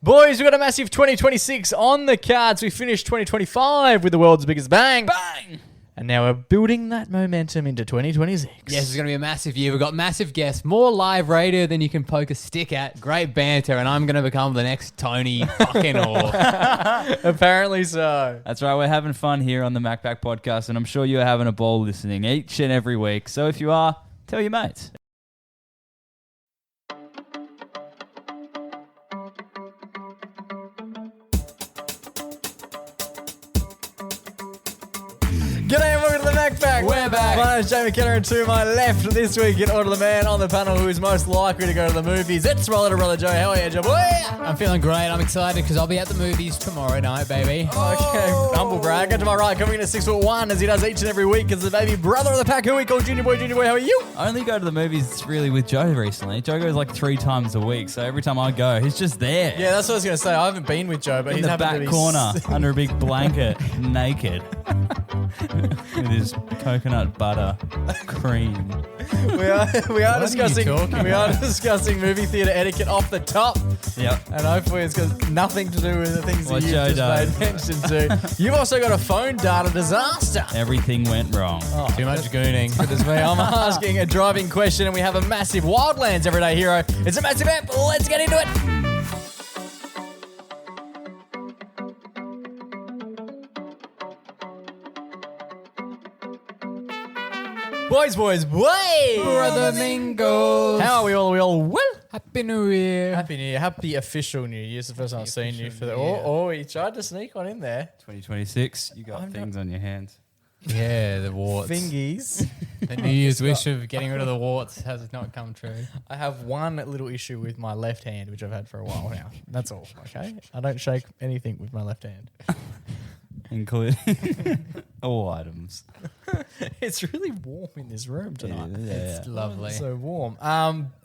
Boys, we've got a massive 2026 on the cards. We finished 2025 with the world's biggest bang. Bang! And now we're building that momentum into 2026. Yes, it's going to be a massive year. We've got massive guests, more live radio than you can poke a stick at, great banter, and I'm going to become the next Tony fucking Orr. Apparently so. That's right. We're having fun here on the MacPack podcast, and I'm sure you're having a ball listening each and every week. So if you are, tell your mates. G'day and welcome to the MacPack. We're back. My name's Jamie Kenner, and to my left this week in order the man on the panel who is most likely to go to the movies. It's my little brother Joe. How are you, Joe boy? I'm feeling great. I'm excited because I'll be at the movies tomorrow night, baby. Okay, humble brag. And to my right, coming in at 6'1", as he does each and every week, is the baby brother of the pack who we call Junior Boy. Junior Boy, how are you? I only go to the movies really with Joe recently. Joe goes like 3 times a week, so every time I go, he's just there. Yeah, that's what I was going to say. I haven't been with Joe, but in he's the happened back to be corner under a big blanket, naked, with his coconut butter cream. We are discussing talking movie theatre etiquette off the top. Yep. And hopefully it's got nothing to do with the things What that Joe you've does. just made mention to. You've also got a phone data disaster. Everything went wrong. Too much gooning. Good as me. I'm asking a driving question, and we have a massive Wildlands Everyday Hero. It's a massive app. Let's get into it. Boys, Brother Mingos. How are we all? Well? Happy New Year. Happy New Year. Happy official New Year. It's the first time I've seen you for the... official New Year. Oh, you tried to sneak one in there. 2026, you got I'm things on your hands. Yeah, the warts. Fingies. The New Year's wish of getting rid of the warts has not come true. I have one little issue with my left hand, which I've had for a while now. That's all, okay? I don't shake anything with my left hand. Including all items. It's really warm in this room tonight. It's lovely. It's so warm.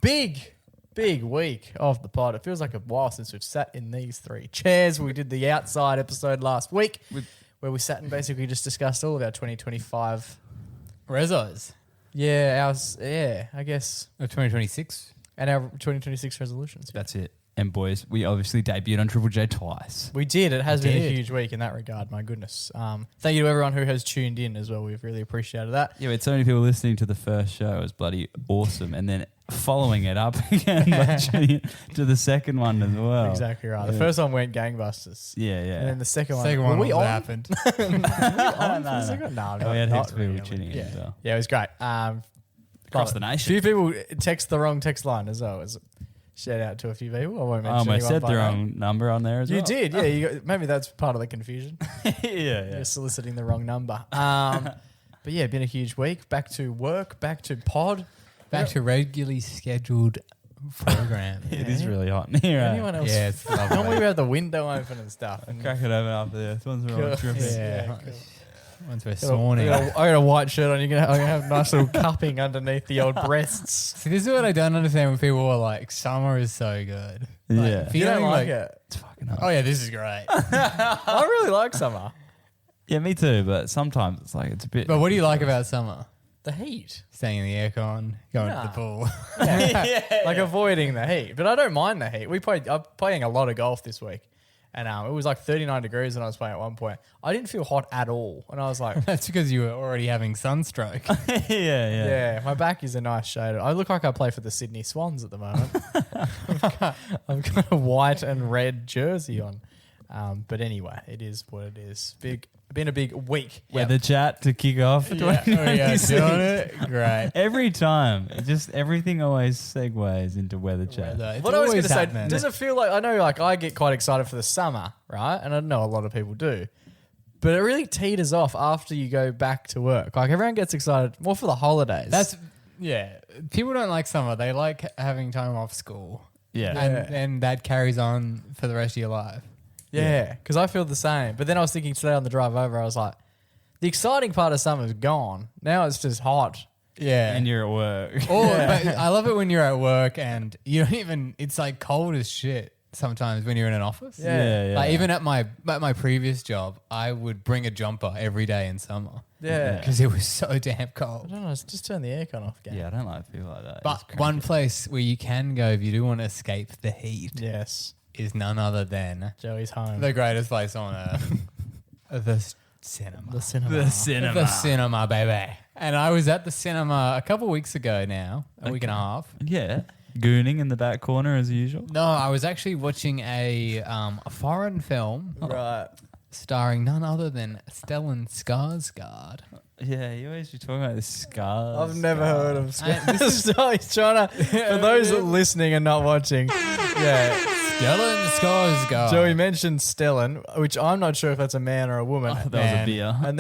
Big week of the pod. It feels like a while since we've sat in these 3 chairs. We did the outside episode last week where we sat and basically just discussed all of our 2025 Rezos. I guess. Of 2026. And our 2026 resolutions. That's it. And boys, we obviously debuted on Triple J twice. We did. It has been a did. huge week in that regard. My goodness. Thank you to everyone who has tuned in as well. We've really appreciated that. Yeah, but so many people listening to the first show. It was bloody awesome. And then following it up again by tuning to the second one as well. Exactly right. The first one went gangbusters. Yeah. And then the second one. Second one were we what on? happened. Were we on for the second one? No, Oh, we had not heaps of people really. tuning in Yeah. as well. Yeah, it was great. Across the A nation. few people text the wrong text line as well. Shout out to a few people. I won't mention I anyone said by the name. wrong number on there as well. You did, yeah. Maybe that's part of the confusion. yeah. You're soliciting the wrong number. But yeah, been a huge week. Back to work, back to pod. Back to regularly scheduled program. It is really hot in here. Anyone else? Yeah, it's lovely. Normally we have the window open and stuff. And Crack it open after this. One's Cool. real dripping. Yeah. cool. Once we're I sworn got a white shirt on. I'm gonna have a nice little cupping underneath the old breasts. See, this is what I don't understand when people are like, summer is so good. Like, Yeah. You don't feeling like it? It's fucking hot. Oh, yeah, this is great. I really like summer. Yeah, me too. But sometimes it's like it's a bit. But what do you like about summer? The heat. Staying in the aircon, going to the Nah. pool. Like avoiding the heat. But I don't mind the heat. I'm playing a lot of golf this week. And it was like 39 degrees when I was playing at one point. I didn't feel hot at all. And I was like, That's because you were already having sunstroke. yeah. yeah, my back is a nice shade. I look like I play for the Sydney Swans at the moment. I've got a white and red jersey on. But anyway, it is what it is. Been a big week. Weather chat to kick off. Yeah, we are doing it. Great. Every time, just everything always segues into weather chat. It's What I was going always to say, happening. does it feel like, I know like I get quite excited for the summer, right? And I know a lot of people do. But it really teeters off after you go back to work. Like everyone gets excited more for the holidays. Yeah. People don't like summer. They like having time off school. Yeah. And that carries on for the rest of your life. Yeah, because I feel the same. But then I was thinking today on the drive over, I was like, the exciting part of summer's gone. Now it's just hot. Yeah. And you're at work. But I love it when you're at work and you don't even, it's like cold as shit sometimes when you're in an office. Yeah. Like even at my previous job, I would bring a jumper every day in summer. Yeah. Because it was so damn I cold. don't know, just turn the aircon off again. Yeah, I don't like to feel like that. But It's one crazy. place where you can go if you do want to escape the heat Yes. is none other than Joey's home. the greatest place on earth. The cinema. The cinema. The cinema. The cinema, baby. And I was at the cinema a couple weeks ago now, a week and a half. Yeah. Gooning in the back corner as usual. No, I was actually watching a foreign film Right. starring none other than Stellan Skarsgård. Yeah, you always be talking about the scars. I've never heard of This Skarsgård. He's trying to, for those listening and not watching, yeah, Stellan Skarsgård. Joey mentioned Stellan, which I'm not sure if that's a man or a woman. Oh, that was a beer. And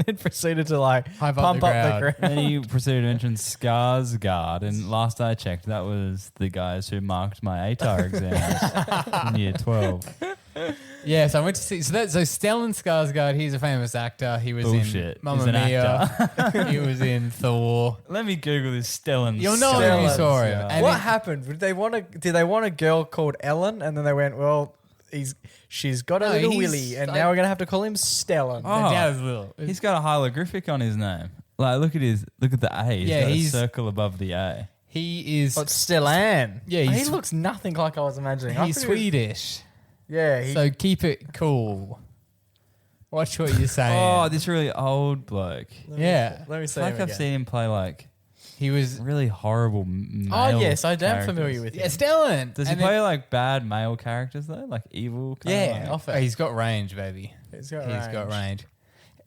then proceeded to like Hype pump up up the the crowd. crowd. Then you proceeded to mention Skarsgård, and last I checked, that was the guys who marked my ATAR exams in year 12. Yeah, so I went to see. So Stellan Skarsgård, he's a famous actor. He was Bullshit. in Mamma He's an Mia. He was in Thor. Let me Google this Stellan. You'll know when you saw him. And What happened? Did they want a girl called Ellen, and then they went, well, she's got a No, little he's willy, and like- now we're gonna have to call him Stellan. Oh. The dad is little. He's got a hieroglyphic on his name. Like, look at the A. He's Yeah, got a he's- circle above the A. He is. But Stellan. Yeah, he he's- looks nothing like I was imagining. I He's thought he was- Swedish. Yeah. So keep it cool. Watch what you're saying. Oh, this really old bloke. yeah. Let me I say feel like him I've again. seen him play like He was. really horrible male Oh yes, I am characters. familiar with Yeah, him. Stellan. Does he And play like bad male characters though? Like evil? Kind Yeah. Of like? Off it. Oh, he's got range, baby. He's got He's range.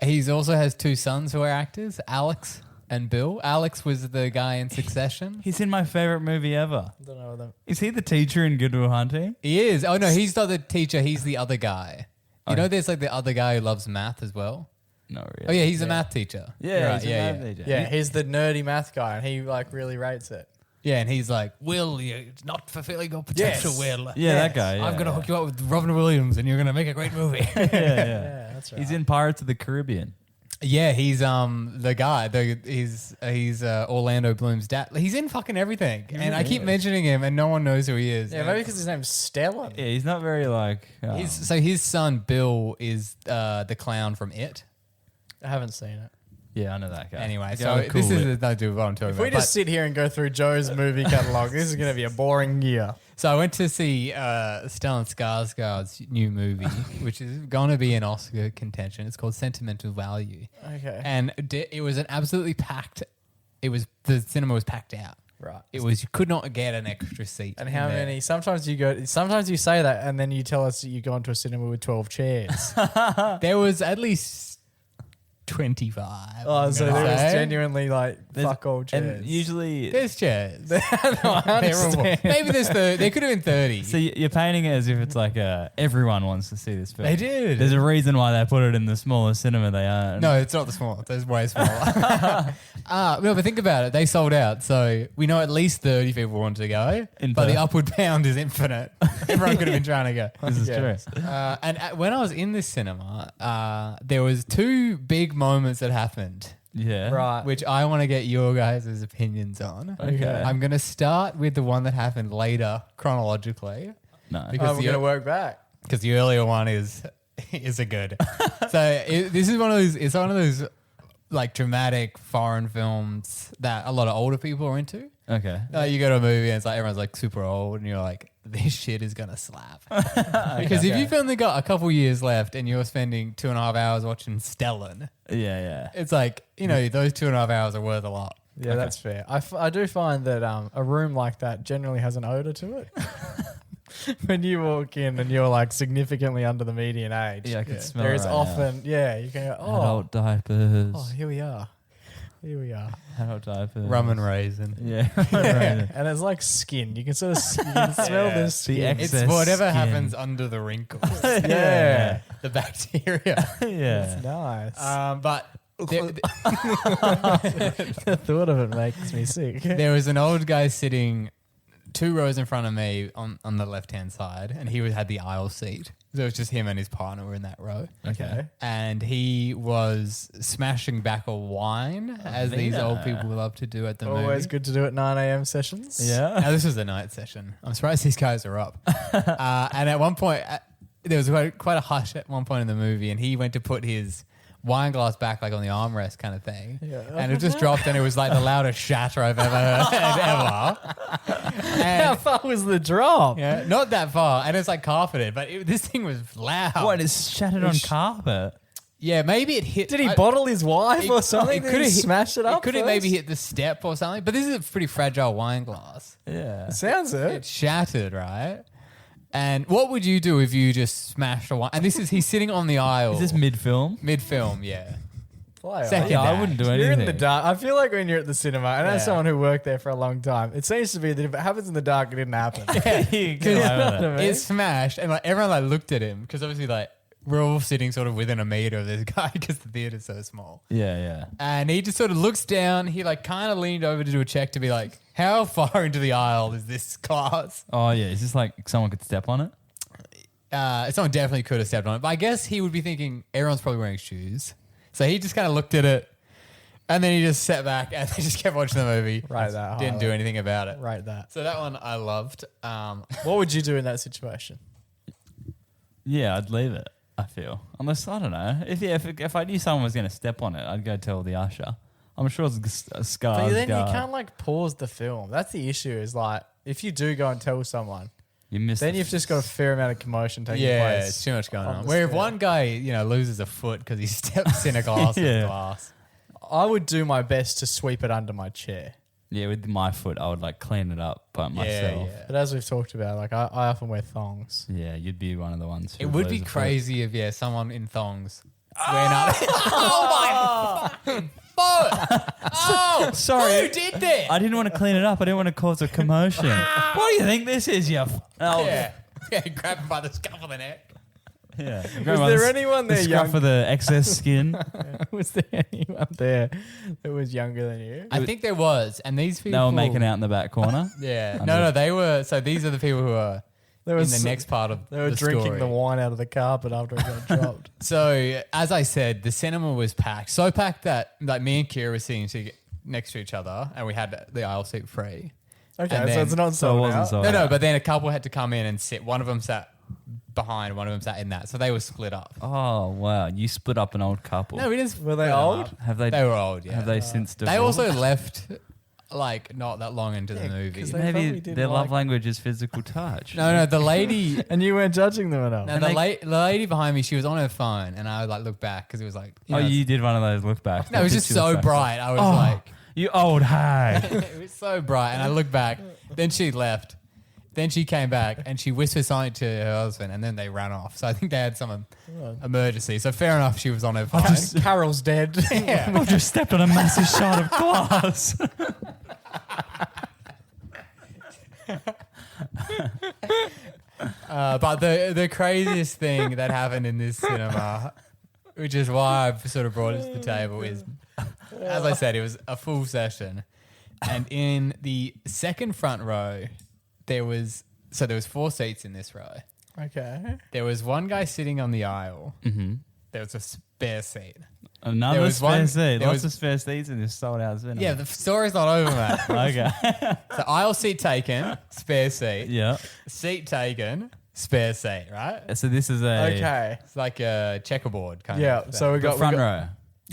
He's also has two sons who are actors, Alex and Bill. Alex was the guy in Succession. He's in my favorite movie ever. I don't know them. Is he the teacher in Good Will Hunting? He is. Oh no, he's not the teacher. He's the other guy. You Oh. know, there's like the other guy who loves math as well. No, really. Oh yeah, he's a math teacher. You're Yeah, right, he's a yeah, math yeah. teacher. Yeah, he's the nerdy math guy, and he like really rates it. Yeah, and he's like, Will, you're not fulfilling your potential, Yes. Will. Yeah, that guy. I'm going to hook you up with Robin Williams and you're going to make a great movie. Yeah. Yeah, that's right. He's in Pirates of the Caribbean. Yeah, he's the guy. He's Orlando Bloom's dad. He's in fucking everything. And I keep mentioning him and no one knows who he is. Yeah, maybe because his name's Stellan. Yeah, he's not very like. So his son Bill is the clown from It. I haven't seen it. yeah, I know that guy. Anyway, The so guy with this cool is lip. not what I'm talking If about. we just sit here and go through Joe's movie catalog, this is going to be a boring year. So I went to see Stellan Skarsgård's new movie, which is going to be an Oscar contention. It's called Sentimental Value. Okay. And it was an absolutely packed. The cinema was packed out. Right. It was you could not get an extra seat. And in how there. many? Sometimes you say that, and then you tell us that you go into a cinema with 12 chairs. There was at least 25. Oh, I'm so gonna there was say. genuinely like There's- fuck all chairs. And usually, There's chairs. No, I They're all- understand. Maybe there's 30. There could have been 30. so you're painting it as if it's like everyone wants to see this film. They did. There's a reason why they put it in the smallest cinema they own. No, it's not the small. There's way smaller. No, but think about it. They sold out. So we know at least 30 people wanted to go. In But the Perth. upward bound is infinite. Everyone could have been trying to go. This is Yeah. true. When I was in this cinema, there was two big moments that happened, Yeah. Right. which I want to get your guys' opinions on. Okay. I'm going to start with the one that happened later chronologically No. Because Oh, we're the- going to work back. because the earlier one is a good. So this is one of those. It's one of those like dramatic foreign films that a lot of older people are into. Okay. You go to a movie and it's like everyone's like super old, and you're like, this shit is gonna slap. Because if you've only got a couple years left and you're spending 2.5 hours watching Stellan, Yeah. it's like, you know, those 2.5 hours are worth a lot. Yeah, Okay. that's fair. I do find that a room like that generally has an odor to it. When you walk in and you're like significantly under the median age, Yeah, I can smell there it is right often, yeah, you can go, oh, Adult diapers. oh, here we are. Here we are. Adult diapers. Rum and raisin. Yeah. Yeah. And it's like skin. You can sort of you can smell Yeah. the skin. It's Excess whatever skin. happens under the wrinkles. Yeah. The bacteria. It's yeah. nice. But The thought of it makes me sick. there was an old guy sitting 2 rows in front of me on the left-hand side, and he had the aisle seat. So it was just him and his partner were in that row. Okay. And he was smashing back a wine, as these old people love to do at the Always movie. good to do at 9 a.m. sessions. Yeah. Now, this was a night session. I'm surprised these guys are up. And at one point, there was quite a hush at one point in the movie, and he went to put his wine glass back like on the armrest kind of thing. Yeah. And it just dropped and it was like the loudest shatter I've ever heard ever. How far was the drop? Yeah, not that far. And it's like carpeted, but this thing was loud. What, it's shattered on carpet? Yeah, maybe it hit. Did he bottle his wife or something? It could have smashed it up. It could have first? maybe hit the step or something. But this is a pretty fragile wine glass. Yeah. Sounds it. It shattered, right? And what would you do if you just smashed a wine? And he's sitting on the aisle. Is this mid-film? Mid-film, yeah. Player. Second Yeah, I act. wouldn't do You're anything. in the dark. I feel like when you're at the cinema, and as Yeah. someone who worked there for a long time, it seems to be that if it happens in the dark, it didn't happen. You get away with it. It smashed, and like everyone like looked at him because obviously like we're all sitting sort of within a meter of this guy because the theater's so small. Yeah, yeah. And he just sort of looks down. He like kind of leaned over to do a check to be like, how far into the aisle is this glass? Oh, yeah. Is this like someone could step on it? Someone definitely could have stepped on it, but I guess he would be thinking everyone's probably wearing shoes. So he just kind of looked at it, and then he just sat back and they just kept watching the movie. Right, that Didn't do anything about it. Right, that. So that one I loved. What would you do in that situation? Yeah, I'd leave it, I feel. Unless, I don't know. If I knew someone was going to step on it, I'd go tell the usher. I'm sure it's a scar. But then you can't like pause the film. That's the issue. Is like if you do go and tell someone, You miss then the- you've just got a fair amount of commotion taking Yeah, place. it's too much going on on. the Where if scale. one guy, loses a foot because he steps in a glass Yeah. of glass. I would do my best to sweep it under my chair. Yeah, with my foot, I would like clean it up by myself. yeah. But as we've talked about, like I often wear thongs. Yeah, you'd be one of the ones. It who would lose be a foot. crazy if someone in thongs went up. Oh my fucking foot! Oh, Sorry. who did that? I didn't want to clean it up. I didn't want to cause a commotion. What do you think this is, you? Yeah, grab him by the scruff of the neck. Yeah. Was there anyone there the young? scruff of the excess skin? Was there anyone there that was younger than you? I think there was, and these people They were making out in the back corner. Yeah, no, they were. So these are the people who are There in was the next part of They were the drinking story. the wine out of the carpet after it got dropped. So as I said, the cinema was packed, so packed that like me and Kira were sitting next to each other, and we had the aisle seat free. Okay, And so then- it's not So it sold wasn't out. sold. No, but then a couple had to come in and sit. One of them sat behind, one of them sat in that, so they were split up. Oh wow! You split up an old couple. No, we didn't. Were they split them old? up. Have they? They were old. Yeah. Have they since They divorced? also left like not that long into the movie. 'cause they probably Maybe didn't their love like- language is physical touch. No, the lady. And you weren't judging them enough. No, And the lady behind me, she was on her phone, and I would like look back because it was like, Oh, you did one of those look backs. no, it was just so bright. I was like, You old hag. it was so bright, and I looked back. Then she left. Then she came back and she whispered something to her husband, and then they ran off. So I think they had some emergency. So fair enough, she was on her phone. Carol's dead. Yeah. I've just stepped on a massive shard of glass. But the craziest thing that happened in this cinema, which is why I've sort of brought it to the table, is, as I said, it was a full session. And in the second front row, there was 4 seats in this row. Okay. There was one guy sitting on the aisle. Mm-hmm. There was a spare seat. Another was spare one- seat. there Lots was- of spare seats in this sold out cinema. Yeah, the story's not over, mate. Okay. So aisle seat taken, spare seat. yeah. Seat taken, spare seat, right? So this is a Okay. It's like a checkerboard kind Yeah. of. So we got front we got, row.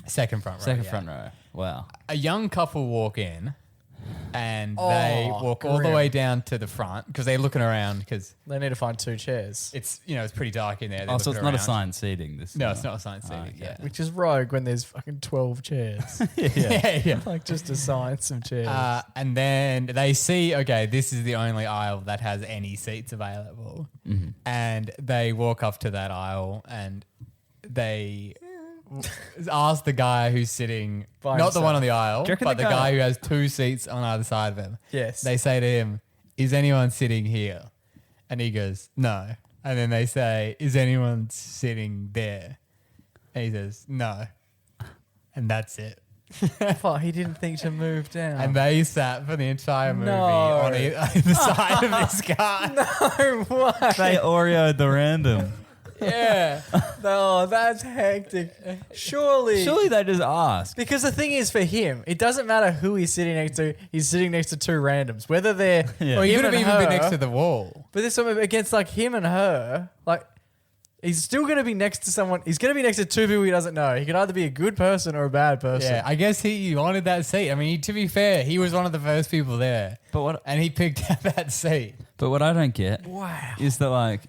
second front row. Second yeah. front row. Wow. A young couple walk in, and they Oh, walk all the grim. way down to the front because they're looking around because They need to find 2 chairs, it's it's pretty dark in there. They're Oh, so it's looking not around. assigned seating. This. No, it's not assigned seating. okay. Yeah. which is rogue when there's fucking 12 chairs. yeah. Like just assign some chairs. And then they see, okay, this is the only aisle that has any seats available. Mm-hmm. And they walk up to that aisle and they ask the guy who's sitting, By not the one himself. on the aisle, Do you reckon but the the guy- guy who has 2 seats on either side of him. Yes. They say to him, is anyone sitting here? And he goes, no. And then they say, is anyone sitting there? And he says, no. And that's it. Fuck, he didn't think to move down. And they sat for the entire movie No. on either side of this guy. no way. They Oreo'd the random. Yeah. No, that's hectic. Surely. Surely they just asked. Because the thing is, for him, it doesn't matter who he's sitting next to. He's sitting next to 2 randoms, whether they're Yeah. Well, you him could have and even been her, next to the wall. But there's something against like him and her. Like, He's still going to be next to someone. He's going to be next to two people he doesn't know. He could either be a good person or a bad person. Yeah, I guess he wanted that seat. I mean, to be fair, he was one of the first people there. And he picked out that seat. But what I don't get Wow. is that, like,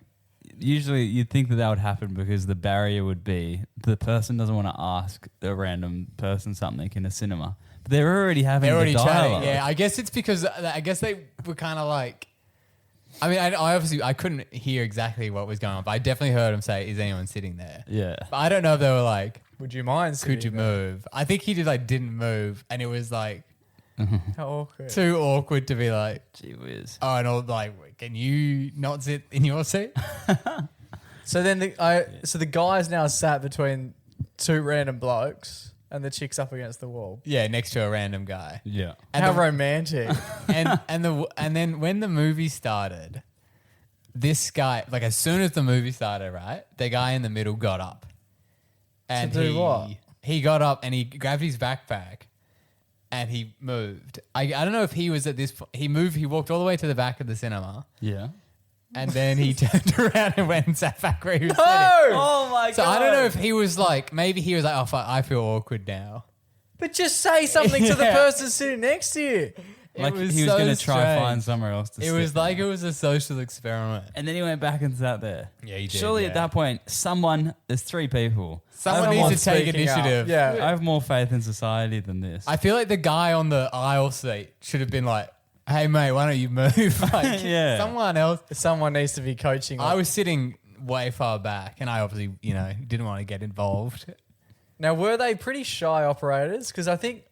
usually you'd think that would happen because the barrier would be the person doesn't want to ask a random person something in a cinema. But they're already having the dialogue. Yeah, I guess it's because I guess they were kind of like. I mean, I obviously couldn't hear exactly what was going on, but I definitely heard him say, "Is anyone sitting there?" Yeah. But I don't know if they were like, Would you mind? "Could you move?" I think he just like didn't move, and it was like How awkward. too awkward to be like, Gee whiz. "Oh, and all like, can you not sit in your seat?" So then the guy's now sat between two random blokes and the chick's up against the wall. Yeah, next to a random guy. Yeah. And How the- romantic. and then when the movie started, this guy, like as soon as the movie started, right, the guy in the middle got up, and do what? He got up and he grabbed his backpack, and he moved. I don't know if he was at this point. He moved. He walked all the way to the back of the cinema, Yeah. and then he turned around and went and sat back where he was No! sitting. Oh my So I don't know if he was like, maybe he was like, oh fuck, I feel awkward now. But just say something to the Yeah. person sitting next to you. Like It was he was so going to try strange. find somewhere else to It sit. was like it was a social experiment. And then he went back and sat there. Yeah, he did, Surely yeah. at that point, there's three people. Someone Someone's needs to take speaking up. initiative. Yeah. I have more faith in society than this. I feel like the guy on the aisle seat should have been like, hey, mate, why don't you move? Like, Yeah. someone else. Someone needs to be coaching. I was sitting way far back and I obviously, didn't want to get involved. Now, were they pretty shy operators? Because I think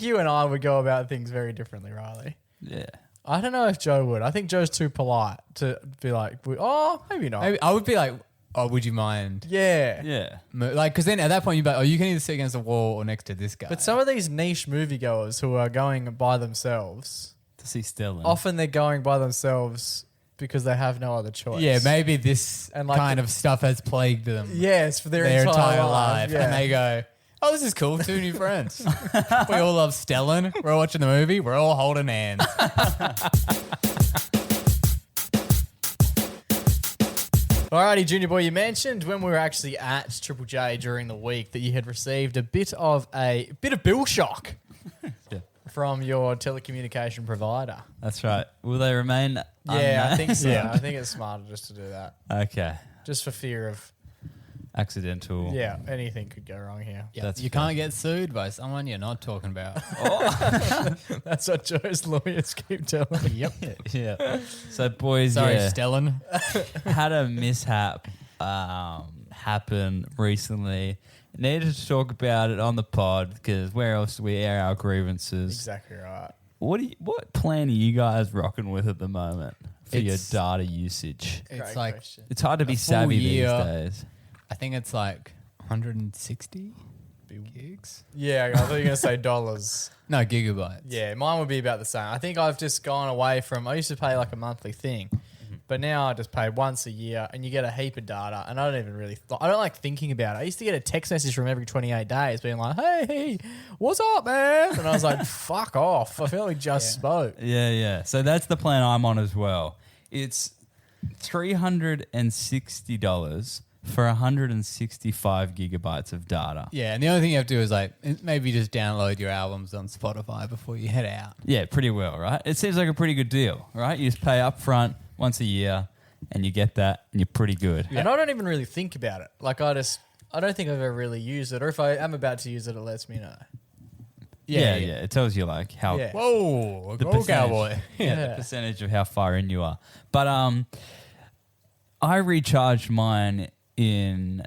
you and I would go about things very differently, Riley. yeah. I don't know if Joe would. I think Joe's too polite to be like, oh, maybe not. Maybe I would be like, oh, would you mind? Yeah. Yeah. Like, because then at that point you'd be like, oh, you can either sit against the wall or next to this guy. But some of these niche moviegoers who are going by themselves, To see Stellan. often they're going by themselves because they have no other choice. yeah, maybe this And like kind the- of stuff has plagued them Yes, for their their entire, entire life. life. Yeah. And they go, oh, this is cool. 2 new friends. We all love Stellan. We're all watching the movie. We're all holding hands. Alrighty, Junior Boy, you mentioned when we were actually at Triple J during the week that you had received a bit of bill shock Yeah. from your telecommunication provider. That's right. Will they remain Yeah, I unnamed? think so. Yeah. I think it's smarter just to do that, Okay. just for fear of Accidental. anything could go wrong here. Yeah, That's you fair. can't get sued by someone you're not talking about. That's what Joe's lawyers keep telling me. Yep. Yeah. So, boys, Sorry, yeah, Stellan. had a mishap happen recently. Needed to talk about it on the pod because where else do we air our grievances? Exactly right. What plan are you guys rocking with at the moment for your It's- data usage? It's Great like, question. It's hard to be a full savvy year. these days. I think it's like 160 gigs. Yeah, I thought you were going to say dollars. No, gigabytes. Yeah, mine would be about the same. I think I've just gone away from, I used to pay like a monthly thing, but now I just pay once a year and you get a heap of data and I don't even really, I don't like thinking about it. I used to get a text message from every 28 days being like, hey, what's up, man? And I was like, fuck off. I feel like we just spoke. Yeah. So that's the plan I'm on as well. It's $360 for 165 gigabytes of data. Yeah, and the only thing you have to do is like maybe just download your albums on Spotify before you head out. Yeah, pretty well, right? It seems like a pretty good deal, right? You just pay up front once a year and you get that and you're pretty good. And I don't even really think about it. Like I don't think I've ever really used it. Or if I am about to use it, it lets me know. Yeah. It tells you like how Yeah. Whoa, The go percentage. cowboy. the percentage of how far in you are. But I recharged mine in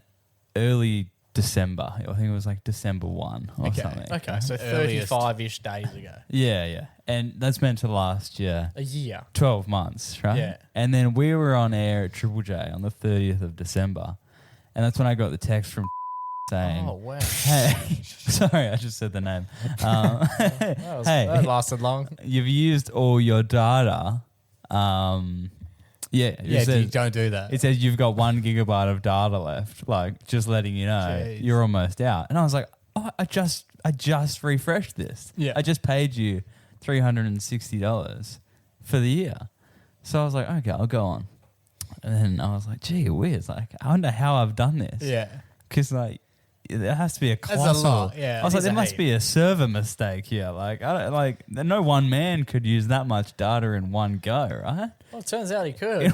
early December. I think it was like December 1 or something. Okay, so Earliest. 35-ish days ago. Yeah. And that's meant to last, A year. 12 months, right? Yeah. And then we were on air at Triple J on the 30th of December. And that's when I got the text from saying, Oh, wow. hey, sorry, I just said the name. That lasted long. You've used all your data. It Yeah, says- don't do that. It says you've got 1 gigabyte of data left. Like, just letting you know, Jeez. you're almost out. And I was like, oh, I just refreshed this. Yeah. I just paid you $360 for the year. So I was like, okay, I'll go on. And then I was like, gee whiz, like, I wonder how I've done this. Yeah. Because, like, there has to be a That's a colossal. lot, yeah. I was It like, is there a must heap. be a server mistake here. Like, I don't like. No one man could use that much data in one go, right? Well, it turns out he could.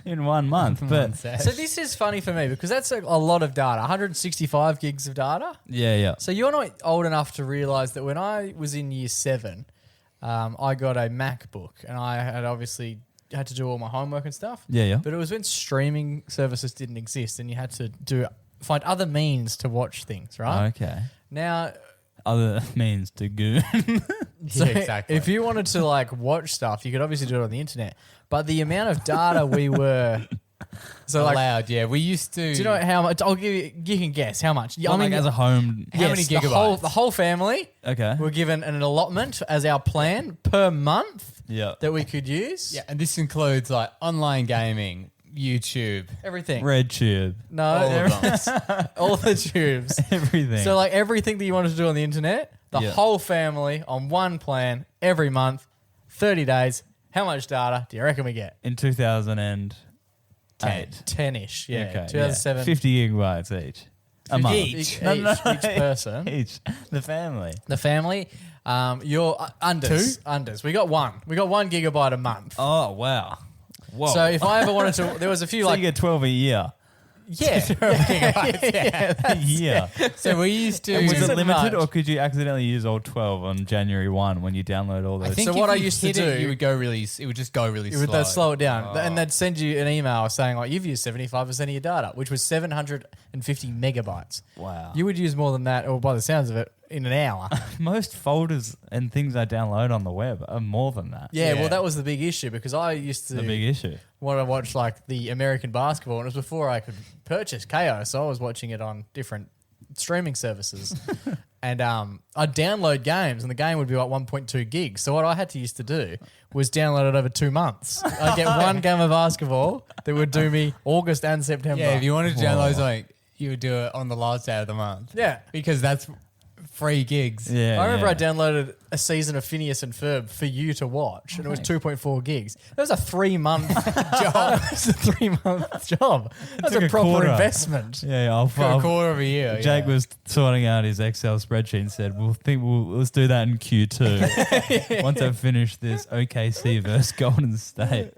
In 1 month, but So this is funny for me because that's a lot of data, 165 gigs of data. yeah. So you're not old enough to realize that when I was in year 7, I got a MacBook and I had obviously had to do all my homework and stuff. Yeah. But it was when streaming services didn't exist and you had to find other means to watch things, right? Okay. Now, Other means to goon. so Yeah, exactly. if you wanted to like watch stuff, you could obviously do it on the internet. But the amount of data we were allowed, yeah. We used to. do you know how much? I'll give you. You can guess how much. I mean, as a home. How many gigabytes? The whole family Okay. were given an allotment as our plan per month Yeah. that we could use. Yeah, and this includes like online gaming, YouTube. Everything. Red tube. No, All of them. all the tubes. Everything. So like everything that you wanted to do on the internet, the Yeah. whole family on one plan every month, 30 days. How much data do you reckon we get? in 2008. 10-ish, yeah. Okay. 2007. 50 gigabytes each. A month. Each person. Each. The family. The family, your unders. We got 1 gigabyte a month. Oh, wow. Whoa. So if I ever wanted to, there was a few So like you get 12 a year. yeah, A year. So we used to. And was Isn't it limited, much. or could you accidentally use all 12 on January 1 when you download all I those? think So if what I you used to hit it, do- you would go really. It would just go really It would slow. slow it down, Oh. and they'd send you an email saying like you've used 75% of your data, which was 750 megabytes. Wow. You would use more than that, or by the sounds of it, in an hour. Most folders and things I download on the web are more than that. Yeah, Yeah. well, that was the big issue because I used to The big issue. want to watch like the American basketball, and it was before I could purchase KO, so I was watching it on different streaming services. And I'd download games, and the game would be like 1.2 gigs. So what I had to used to do was download it over 2 months. I'd get one game of basketball that would do me August and September. Yeah, if you wanted to download Whoa. something, you would do it on the last day of the month. Yeah. Because that's free gigs. Yeah. I remember yeah. I downloaded a season of Phineas and Ferb for you to watch, and it was 2.4 gigs. That was a 3-month job. It was a 3-month job. That was took a a proper quarter. investment. Yeah, I'll, For a quarter of a year. Jake yeah. was sorting out his Excel spreadsheet and said, let's do that in Q2. Once I've finished this OKC versus Golden State.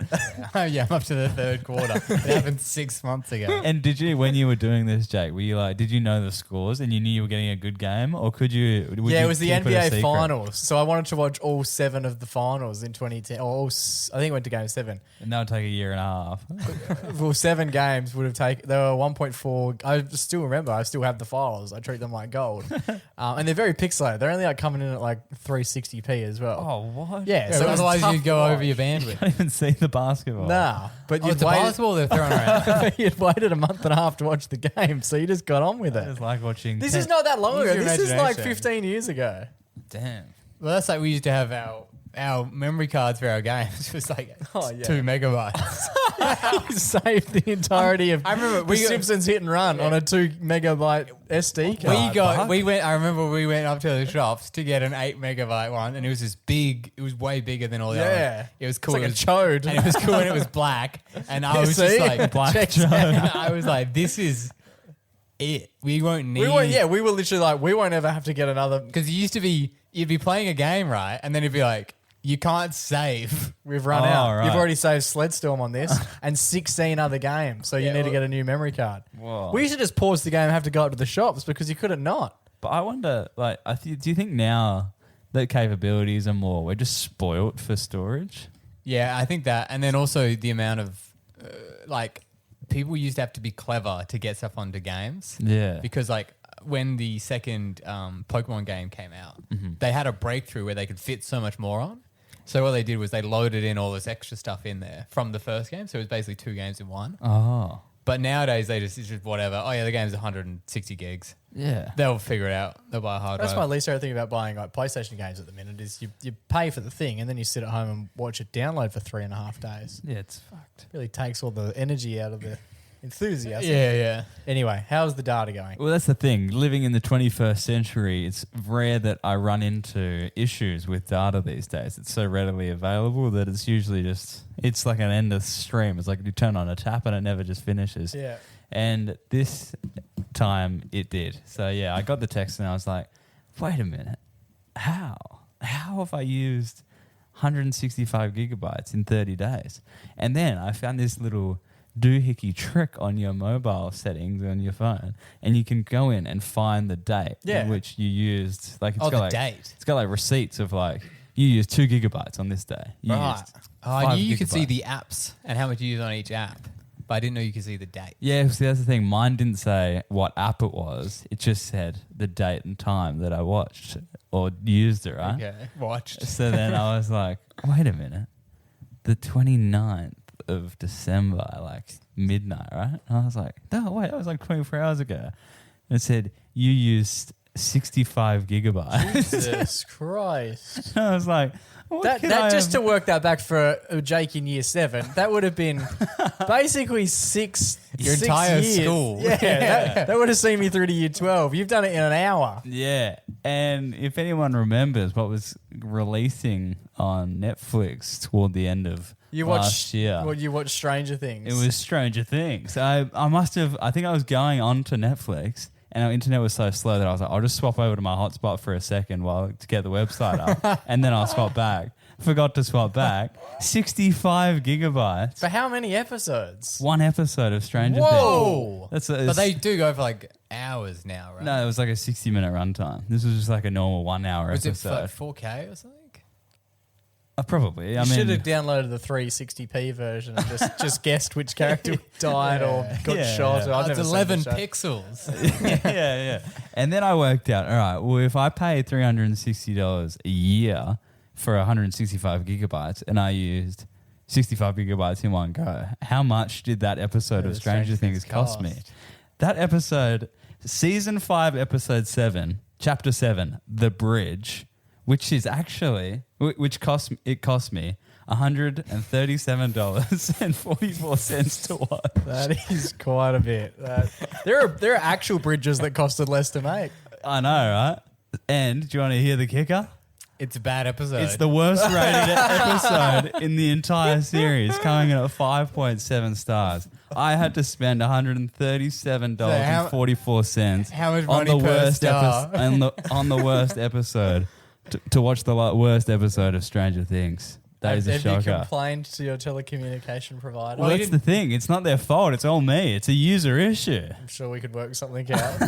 Oh, yeah, I'm up to the third quarter. It happened 6 months ago. And when you were doing this, Jake, were you like, did you know the scores and you knew you were getting a good game, or would Yeah, you it was the keep a NBA secret? finals. So I wanted to watch all 7 of the finals in 2010. I think it went to game 7. And that would take a year and a half. Well, 7 games would have taken. They were 1.4. I still remember. I still have the files. I treat them like gold, and they're very pixelated. They're only like coming in at like 360p as well. Oh, what? Yeah, Yeah, so it was otherwise tough you'd go to over your watch. You bandwidth. can't even see the basketball. Nah, but Oh, you'd it's a waited. basketball they're throwing around. You'd waited a month and a half to watch the game, so you just got on with I it. just like watching. This is not that long Use ago. your This is like imagination. 15 years ago. Damn. Well, that's like we used to have our memory cards for our games. It was like Oh, yeah. 2 megabytes. You saved the entirety of I remember The we got- Simpsons Hit and Run on a 2 megabyte SD card. I remember we went up to the shops to get an 8 megabyte one, and it was this big. It was way bigger than all the Yeah. other. It was cool. It's like a It chode. and it was cool, and it was black. And I was See? just like, Black Checks Joe. I was like, this is it. We won't need. We were literally like, we won't ever have to get another. Because it used to be, you'd be playing a game, right? And then it'd be like, you can't save. We've run Oh, out. right. You've already saved Sledstorm on this and 16 other games, so you Yeah, need to well- get a new memory card. Whoa. We used to just pause the game and have to go up to the shops because you couldn't not. But I wonder, like, do you think now that capabilities are more, we're just spoilt for storage? Yeah, I think that. And then also the amount of, like, people used to have to be clever to get stuff onto games. Yeah. Because, like, when the second Pokemon game came out, they had a breakthrough where they could fit so much more on. So what they did was they loaded in all this extra stuff in there from the first game. So it was basically 2 games in one. Oh. But nowadays it's just whatever. Oh yeah, the game's 160 gigs. Yeah. They'll figure it out. They'll buy a hard That's my drive. least favorite thing about buying like PlayStation games at the minute is you pay for the thing and then you sit at home and watch it download for 3.5 days. Yeah, it's fucked. Really takes all the energy out of the enthusiasm. Yeah. Anyway, how's the data going? Well, that's the thing. Living in the 21st century, it's rare that I run into issues with data these days. It's so readily available that it's usually it's like an endless stream. It's like you turn on a tap and it never just finishes. Yeah. And this time it did. So, yeah, I got the text and I was like, wait a minute. How? How have I used 165 gigabytes in 30 days? And then I found this little doohickey trick on your mobile settings on your phone, and you can go in and find the date in which you used. Like it's got date. It's got like receipts of like you used 2 gigabytes on this day. You used I knew you could see gigabytes. the apps and how much you use on each app, but I didn't know you could see the date. Yeah, see, that's the thing. Mine didn't say what app it was. It just said the date and time that I watched or used it, right? Okay, watched. So then I was like, wait a minute. The 29th of December, like midnight, right? And I was like, no, wait, that was like 24 hours ago. And it said, you used 65 gigabytes. Jesus Christ. I was like, what can I just have- to work that back for Jake in year 7, that would have been basically Your 6 entire years. school. Yeah, that would have seen me through to year 12. You've done it in an hour. Yeah. And if anyone remembers what was releasing on Netflix toward the end of last year. Well, you watched Stranger Things. It was Stranger Things. I think I was going on to Netflix and our internet was so slow that I was like, I'll just swap over to my hotspot for a second to get the website up and then I'll swap back. Forgot to swap back. 65 gigabytes. For how many episodes? One episode of Stranger Whoa. Things. But they do go for like hours now, right? No, it was like a 60-minute runtime. This was just like a normal 1 hour Was it episode. for 4K or something? Probably. You should have downloaded the 360p version and just guessed which character died or got Yeah, shot. yeah. I've It's never seen 11 the show. pixels. yeah. And then I worked out, all right, well, if I pay $360 a year for 165 gigabytes and I used 65 gigabytes in one go, how much did that episode of Stranger Things cost me? That episode, season 5, episode 7, chapter 7, The Bridge, which is actually, cost me $137.44 to watch. That is quite a bit. There are actual bridges that costed less to make. I know, right? And do you want to hear the kicker? It's a bad episode. It's the worst rated episode in the entire series, coming in at 5.7 stars. I had to spend $137.44 How much on money the per worst star? on the worst episode to watch the worst episode of Stranger Things. That is a Have you shocker. complained to your telecommunication provider? Well, that's the thing. It's not their fault. It's all me. It's a user issue. I'm sure we could work something out.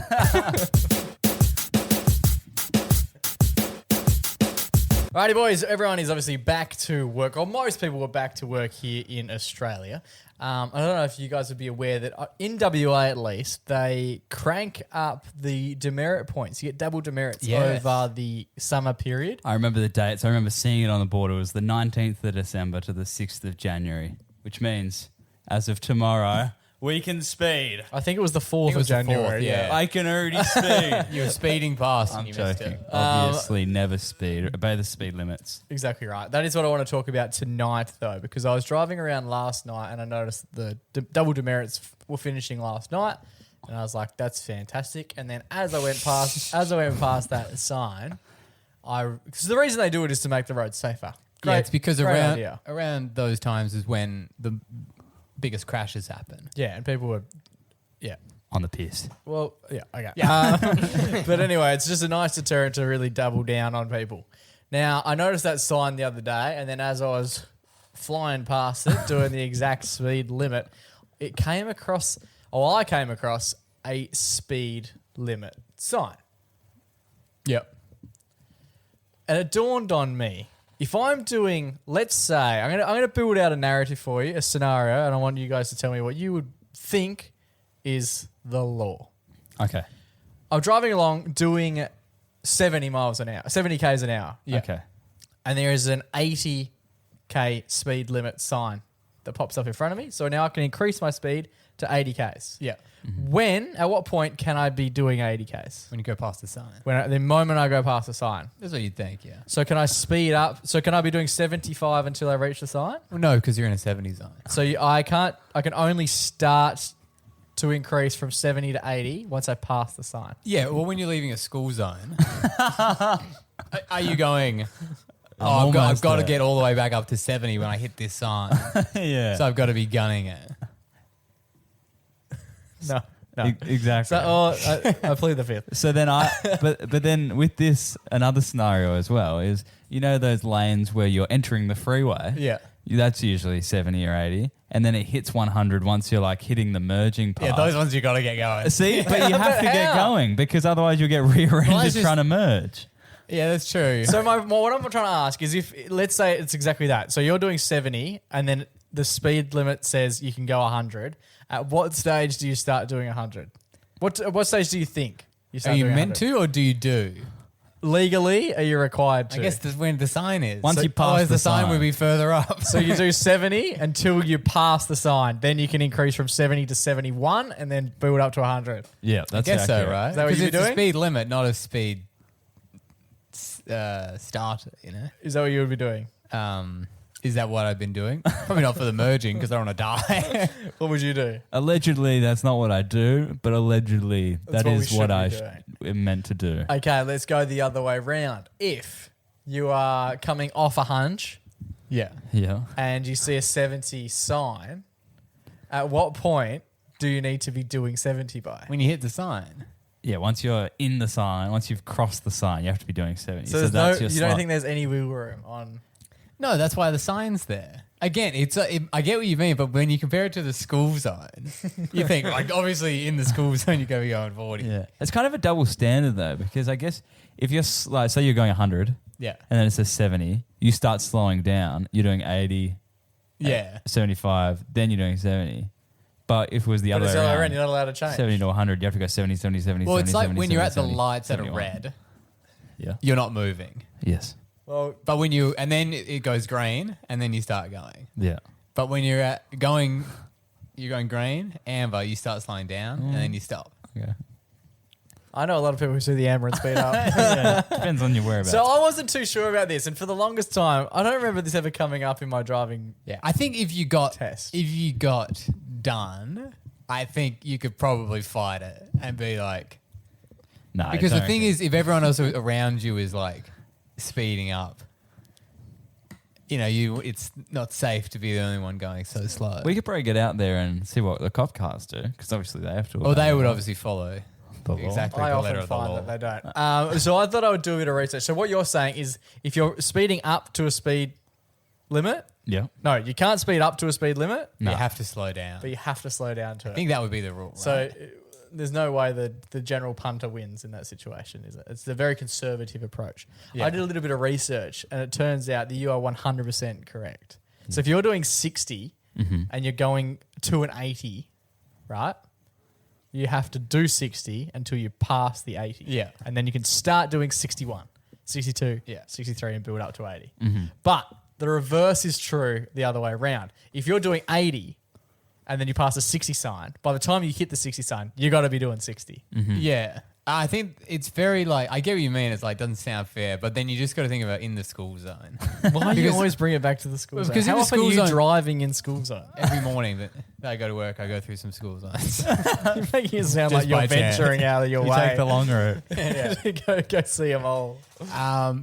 Alrighty, boys. Everyone is obviously back to work, or most people are back to work here in Australia. I don't know if you guys would be aware that in WA at least, they crank up the demerit points. You get double demerits over the summer period. I remember the dates. I remember seeing it on the board. It was the 19th of December to the 6th of January, which means as of tomorrow, we can speed. I think it was the 4th it of was the 4th, January. yeah. I can already speed. You were speeding past and I'm you missed joking. it. Obviously, never speed. Obey the speed limits. Exactly right. That is what I want to talk about tonight, though, because I was driving around last night and I noticed the double demerits were finishing last night, and I was like, "That's fantastic." And then as I went past that sign, because the reason they do it is to make the roads safer. Yeah, it's because great idea. around those times is when the biggest crashes happen. Yeah, and people were, yeah. On the piss. Well, yeah, okay. Yeah. But anyway, it's just a nice deterrent to really double down on people. Now, I noticed that sign the other day, and then as I was flying past it, doing the exact speed limit, I came across a speed limit sign. Yep. And it dawned on me, if I'm doing, let's say, I'm gonna build out a narrative for you, a scenario, and I want you guys to tell me what you would think is the law. Okay. I'm driving along doing 70 miles an hour, 70 Ks an hour. Yeah. Okay. And there is an 80K speed limit sign that pops up in front of me. So now I can increase my speed to 80 Ks. Yeah. At what point can I be doing 80 Ks? When you go past the sign. The moment I go past the sign. That's what you'd think, yeah. So can I speed up? So can I be doing 75 until I reach the sign? Well, no, because you're in a 70 zone. So I can only start to increase from 70 to 80 once I pass the sign. Yeah, well, when you're leaving a school zone, are you going, I've got to get all the way back up to 70 when I hit this sign. Yeah. So I've got to be gunning it. No. Exactly. So I plead the fifth. So then but then with this, another scenario as well is, those lanes where you're entering the freeway. Yeah. That's usually 70 or 80. And then it hits 100 once you're like hitting the merging part. Yeah, those ones you got to get going. See, but you have to get going because otherwise you'll get rear-ended just- trying to merge. Yeah, that's true. So what I'm trying to ask is let's say it's exactly that. So you're doing 70 and then the speed limit says you can go 100. At what stage do you start doing 100? What stage do you think you Are start you doing meant 100? to or do you do? Legally, are you required to? I guess that's when the sign is. Once you pass otherwise the the sign sign. would be further up. So you do 70 until you pass the sign. Then you can increase from 70 to 71 and then build up to 100. Yeah, I that's guess so, accurate. right? Is that what Because you'd it's be a doing? speed limit, not a speed starter, Is that what you would be doing? Is that what I've been doing? Probably not for the merging because I don't want to die. What would you do? Allegedly, that's not what I do, but allegedly That's that what we is should what be I doing. am meant to do. Okay, let's go the other way round. If you are coming off a hunch Yeah. Yeah. and you see a 70 sign, at what point do you need to be doing 70 by? When you hit the sign. Yeah, once you're in the sign, once you've crossed the sign, you have to be doing 70. So there's that's your you don't slot. think there's any wiggle room on... No, that's why the sign's there. Again, I get what you mean, but when you compare it to the school zone, you think, like, obviously in the school zone, you're going to be going 40. Yeah. It's kind of a double standard though, because I guess if you're like, say you're going 100 Yeah. and then it says 70, you start slowing down, you're doing 80, Yeah. 75, then you're doing 70. But if it was the But other it's way the other around, end, you're not allowed to change. 70 to 100, you have to go 70, 70, 70, Well, 70, it's like 70, when you're at the 70, lights that are 71. red, Yeah. you're not moving. Yes. Well, But and then it goes green, and then you start going. Yeah. But when you're going green, amber, you start slowing down, and then you stop. Okay. I know a lot of people who see the amber and speed up. Yeah. Depends on your whereabouts. So I wasn't too sure about this, and for the longest time, I don't remember this ever coming up in my driving. Yeah, I think if you got Test. done, I think you could probably fight it and be like, no, I because the don't thing think- is, if everyone else around you is like speeding up, it's not safe to be the only one going so slow. we could probably get out there and see what the cop cars do, because obviously they have to. Well, they obey would the obviously follow the law. exactly I the letter often of the law. find that they don't. So I thought I would do a bit of research. So what you're saying is, if you're speeding up to a speed limit, Yeah. no, you can't speed up to a speed limit, No. You have to slow down. but you have to slow down to I it. think that would be the rule. So Right? there's no way the general punter wins in that situation, is it? It's a very conservative approach. Yeah. I did a little bit of research, and it turns out that you are 100% correct. So if you're doing 60 and you're going to an 80, right? You have to do 60 until you pass the 80. Yeah. And then you can start doing 61, 62, Yeah. 63 and build up to 80. But the reverse is true the other way around. If you're doing 80 and then you pass a 60 sign, by the time you hit the 60 sign, you got to be doing 60. Yeah. I think it's very I get what you mean. It's doesn't sound fair, but then you just got to think about in the school zone. Why do you Because- always bring it back to the school zone? Because in How the often are school you zone- driving in school zone? Every morning that I go to work, I go through some school zones. You're making it sound Just like you're by chance. venturing out of your You way. take the long route. Yeah. go see them all.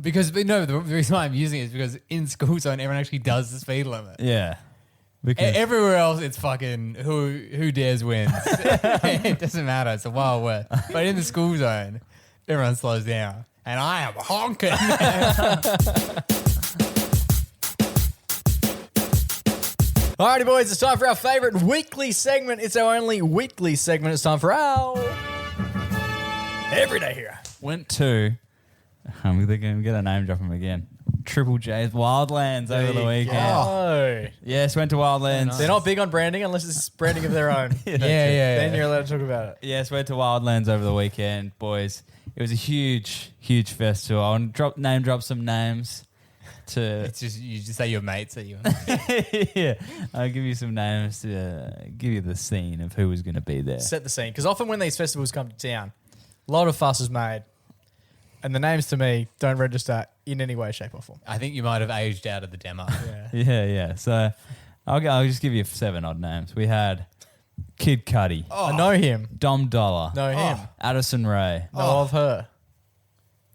Because the reason why I'm using it is because in school zone, everyone actually does the speed limit. Yeah. Because Everywhere else, it's fucking who dares wins. It doesn't matter. It's a wild west. But in the school zone, everyone slows down. And I am honking. Alrighty, boys, it's time for our favourite weekly segment. It's our only weekly segment. It's time for our Everyday Hero. went to, they're going to get a name drop him again. Triple J's Wildlands over the weekend. Oh. Yes, went to Wildlands. They're not big on branding unless it's branding of their own. yeah. Then you're allowed to talk about it. Yes, went to Wildlands over the weekend, boys. It was a huge, huge festival. I'll name drop some names to. It's just you just say your mates that you. Yeah, I'll give you some names to give you the scene of who was going to be there. Set the scene. Because often when these festivals come to town, a lot of fuss is made. And the names to me don't register in any way, shape, or form. I think you might have aged out of the demo. Yeah. Yeah. So I'll just give you 7 odd names. We had Kid Cudi, I know him. Dom Dollar, Know him. Addison Rae, Know of her.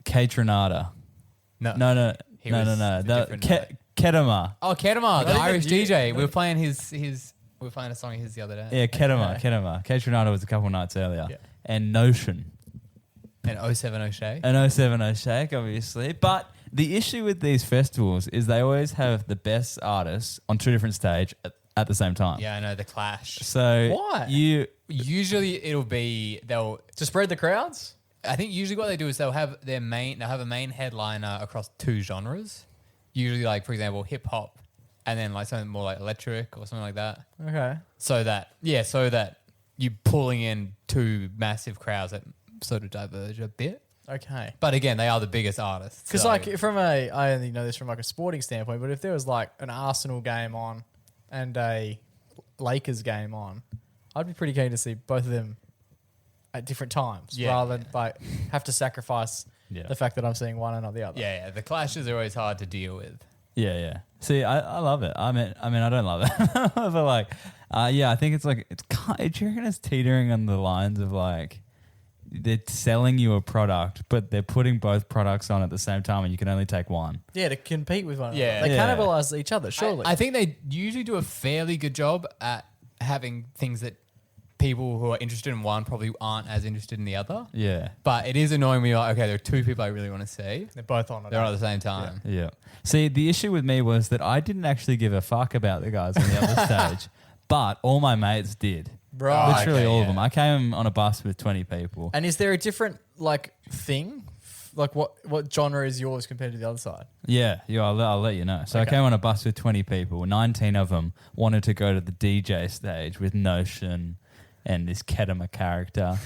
Kate Renata. No. No. He was the different guy. Kedema. Oh, Kedema, the Not Irish even you. DJ. We were playing we were playing a song of his the other day. Yeah, Kedema. Kate Renata was a couple nights earlier. Yeah. And Notion. And 070 Shake. And 070 Shake, obviously. But the issue with these festivals is they always have the best artists on two different stages at the same time. Yeah, I know, the Clash. So Why? Usually it'll be, To spread the crowds? I think usually what they do is they'll have a main headliner across two genres. Usually, like, for example, hip hop, and then like something more like electric or something like that. Okay. So that you're pulling in two massive crowds that sort of diverge a bit. Okay. But again, they are the biggest artists. Because so- like I only know this from like a sporting standpoint, but if there was like an Arsenal game on and a Lakers game on, I'd be pretty keen to see both of them at different times rather than like have to sacrifice the fact that I'm seeing one and not the other. yeah, the clashes are always hard to deal with. Yeah. See, I love it. I mean, I don't love it, but like, I think it's like do you reckon it's teetering on the lines of like they're selling you a product, but they're putting both products on at the same time, and you can only take one. Yeah, to compete with one another. Yeah. They Yeah. cannibalize each other, surely. I think they usually do a fairly good job at having things that people who are interested in one probably aren't as interested in the other. Yeah. But it is annoying me. Like, okay, there are two people I really want to see. They're both on it. They're on at the same time. Yeah. See, the issue with me was that I didn't actually give a fuck about the guys on the other stage, but all my mates did. Right. Literally okay, all yeah. of them. I came on a bus with 20 people. And is there a different like thing? Like what genre is yours compared to the other side? Yeah, I'll let you know. So I Okay. came on a bus with 20 people. 19 of them wanted to go to the DJ stage with Notion and this Kedema character.